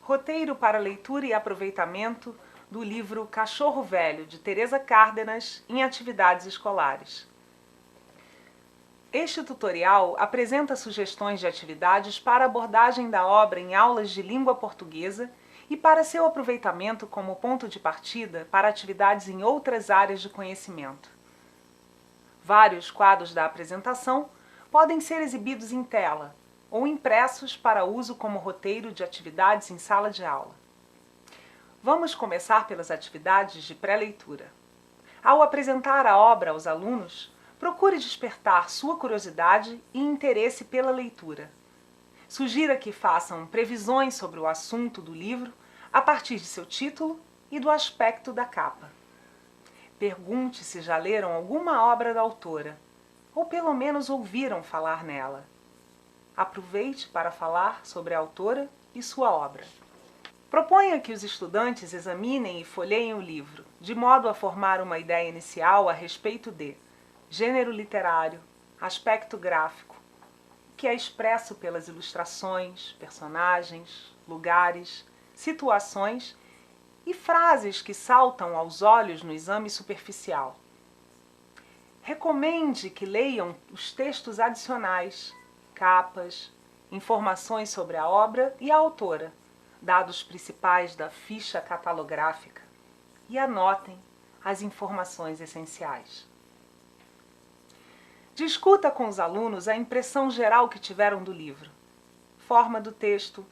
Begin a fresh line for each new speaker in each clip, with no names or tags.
Roteiro para leitura e aproveitamento do livro Cachorro Velho, de Teresa Cárdenas, em atividades escolares. Este tutorial apresenta sugestões de atividades para abordagem da obra em aulas de língua portuguesa e para seu aproveitamento como ponto de partida para atividades em outras áreas de conhecimento. Vários quadros da apresentação podem ser exibidos em tela ou impressos para uso como roteiro de atividades em sala de aula. Vamos começar pelas atividades de pré-leitura. Ao apresentar a obra aos alunos, procure despertar sua curiosidade e interesse pela leitura. Sugira que façam previsões sobre o assunto do livro a partir de seu título e do aspecto da capa. Pergunte se já leram alguma obra da autora, ou pelo menos ouviram falar nela. Aproveite para falar sobre a autora e sua obra. Proponha que os estudantes examinem e folheiem o livro, de modo a formar uma ideia inicial a respeito de gênero literário, aspecto gráfico, que é expresso pelas ilustrações, personagens, lugares, situações e frases que saltam aos olhos no exame superficial. Recomende que leiam os textos adicionais, capas, informações sobre a obra e a autora, dados principais da ficha catalográfica, e anotem as informações essenciais. Discuta com os alunos a impressão geral que tiveram do livro, forma do texto,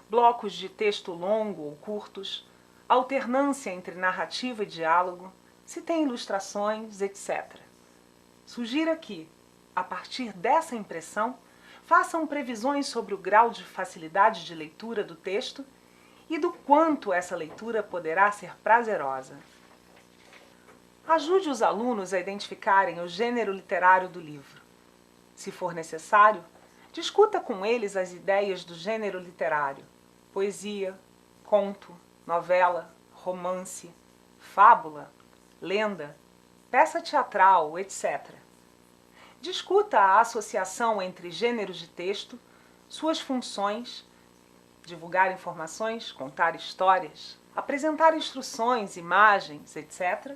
blocos de texto longo ou curtos, alternância entre narrativa e diálogo, se tem ilustrações, etc. Sugira que, a partir dessa impressão, façam previsões sobre o grau de facilidade de leitura do texto e do quanto essa leitura poderá ser prazerosa. Ajude os alunos a identificarem o gênero literário do livro. Se for necessário, discuta com eles as ideias do gênero literário: poesia, conto, novela, romance, fábula, lenda, peça teatral, etc. Discuta a associação entre gêneros de texto, suas funções, divulgar informações, contar histórias, apresentar instruções, imagens, etc.,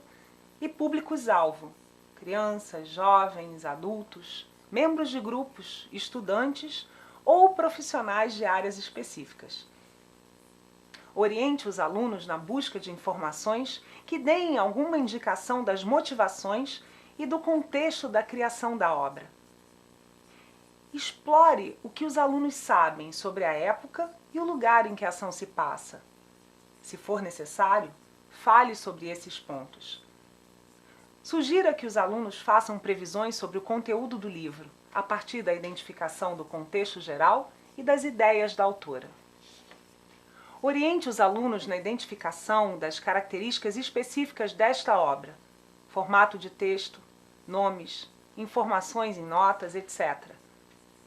e públicos-alvo, crianças, jovens, adultos, membros de grupos, estudantes ou profissionais de áreas específicas. Oriente os alunos na busca de informações que deem alguma indicação das motivações e do contexto da criação da obra. Explore o que os alunos sabem sobre a época e o lugar em que a ação se passa. Se for necessário, fale sobre esses pontos. Sugira que os alunos façam previsões sobre o conteúdo do livro, a partir da identificação do contexto geral e das ideias da autora. Oriente os alunos na identificação das características específicas desta obra, formato de texto, nomes, informações em notas, etc.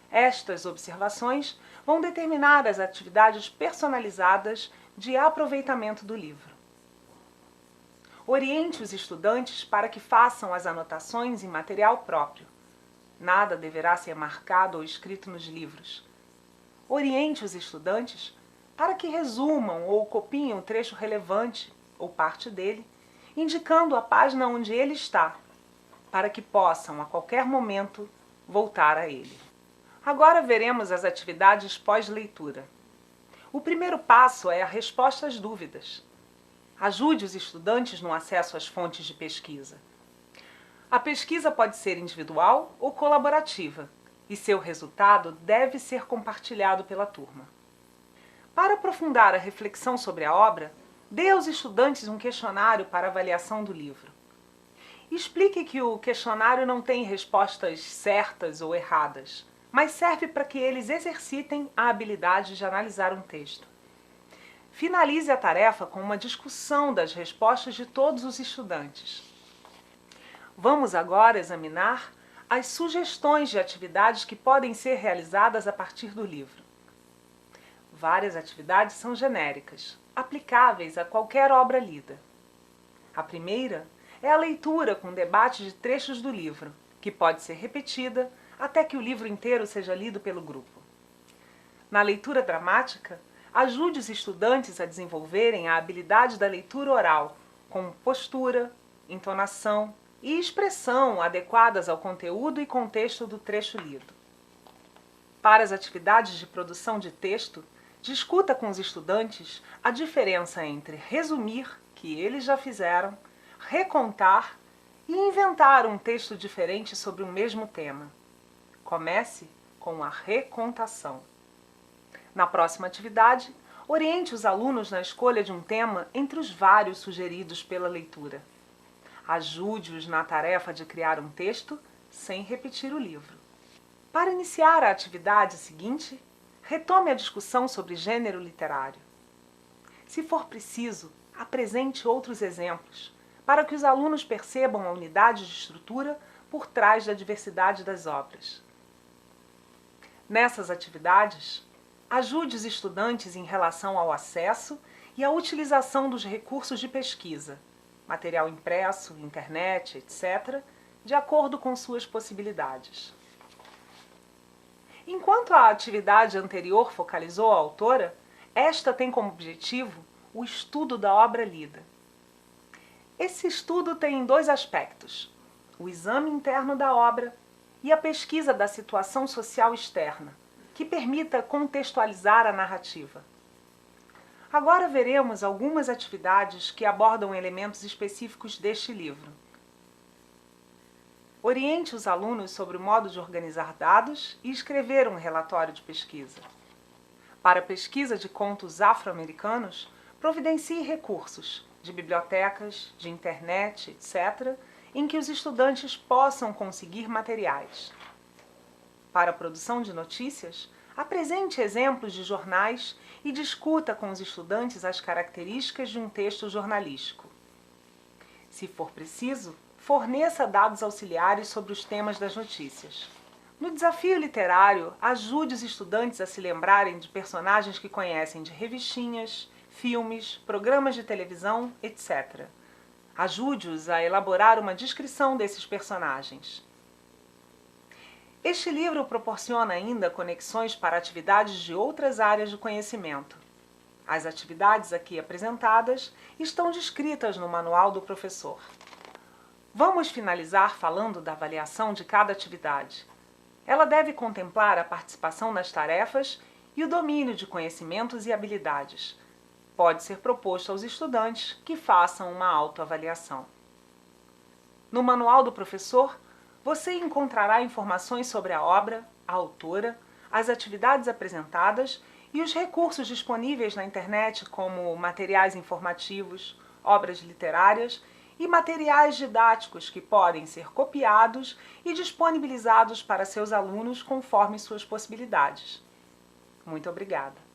Estas observações vão determinar as atividades personalizadas de aproveitamento do livro. Oriente os estudantes para que façam as anotações em material próprio. Nada deverá ser marcado ou escrito nos livros. Oriente os estudantes para que resumam ou copiem um trecho relevante, ou parte dele, indicando a página onde ele está, para que possam, a qualquer momento, voltar a ele. Agora veremos as atividades pós-leitura. O primeiro passo é a resposta às dúvidas. Ajude os estudantes no acesso às fontes de pesquisa. A pesquisa pode ser individual ou colaborativa, e seu resultado deve ser compartilhado pela turma. Para aprofundar a reflexão sobre a obra, dê aos estudantes um questionário para avaliação do livro. Explique que o questionário não tem respostas certas ou erradas, mas serve para que eles exercitem a habilidade de analisar um texto. Finalize a tarefa com uma discussão das respostas de todos os estudantes. Vamos agora examinar as sugestões de atividades que podem ser realizadas a partir do livro. Várias atividades são genéricas, aplicáveis a qualquer obra lida. A primeira é a leitura com debate de trechos do livro, que pode ser repetida até que o livro inteiro seja lido pelo grupo. Na leitura dramática, ajude os estudantes a desenvolverem a habilidade da leitura oral, com postura, entonação e expressão adequadas ao conteúdo e contexto do trecho lido. Para as atividades de produção de texto, discuta com os estudantes a diferença entre resumir, que eles já fizeram, recontar e inventar um texto diferente sobre o mesmo tema. Comece com a recontação. Na próxima atividade, oriente os alunos na escolha de um tema entre os vários sugeridos pela leitura. Ajude-os na tarefa de criar um texto sem repetir o livro. Para iniciar a atividade seguinte, retome a discussão sobre gênero literário. Se for preciso, apresente outros exemplos, para que os alunos percebam a unidade de estrutura por trás da diversidade das obras. Nessas atividades, ajude os estudantes em relação ao acesso e à utilização dos recursos de pesquisa, material impresso, internet, etc., de acordo com suas possibilidades. Enquanto a atividade anterior focalizou a autora, esta tem como objetivo o estudo da obra lida. Esse estudo tem dois aspectos: o exame interno da obra e a pesquisa da situação social externa, que permita contextualizar a narrativa. Agora veremos algumas atividades que abordam elementos específicos deste livro. Oriente os alunos sobre o modo de organizar dados e escrever um relatório de pesquisa. Para a pesquisa de contos afro-americanos, providencie recursos de bibliotecas, de internet, etc., em que os estudantes possam conseguir materiais. Para a produção de notícias, apresente exemplos de jornais e discuta com os estudantes as características de um texto jornalístico. Se for preciso, forneça dados auxiliares sobre os temas das notícias. No desafio literário, ajude os estudantes a se lembrarem de personagens que conhecem de revistinhas, filmes, programas de televisão, etc. Ajude-os a elaborar uma descrição desses personagens. Este livro proporciona ainda conexões para atividades de outras áreas de conhecimento. As atividades aqui apresentadas estão descritas no manual do professor. Vamos finalizar falando da avaliação de cada atividade. Ela deve contemplar a participação nas tarefas e o domínio de conhecimentos e habilidades. Pode ser proposto aos estudantes que façam uma autoavaliação. No manual do professor, você encontrará informações sobre a obra, a autora, as atividades apresentadas e os recursos disponíveis na internet, como materiais informativos, obras literárias e materiais didáticos que podem ser copiados e disponibilizados para seus alunos conforme suas possibilidades. Muito obrigada!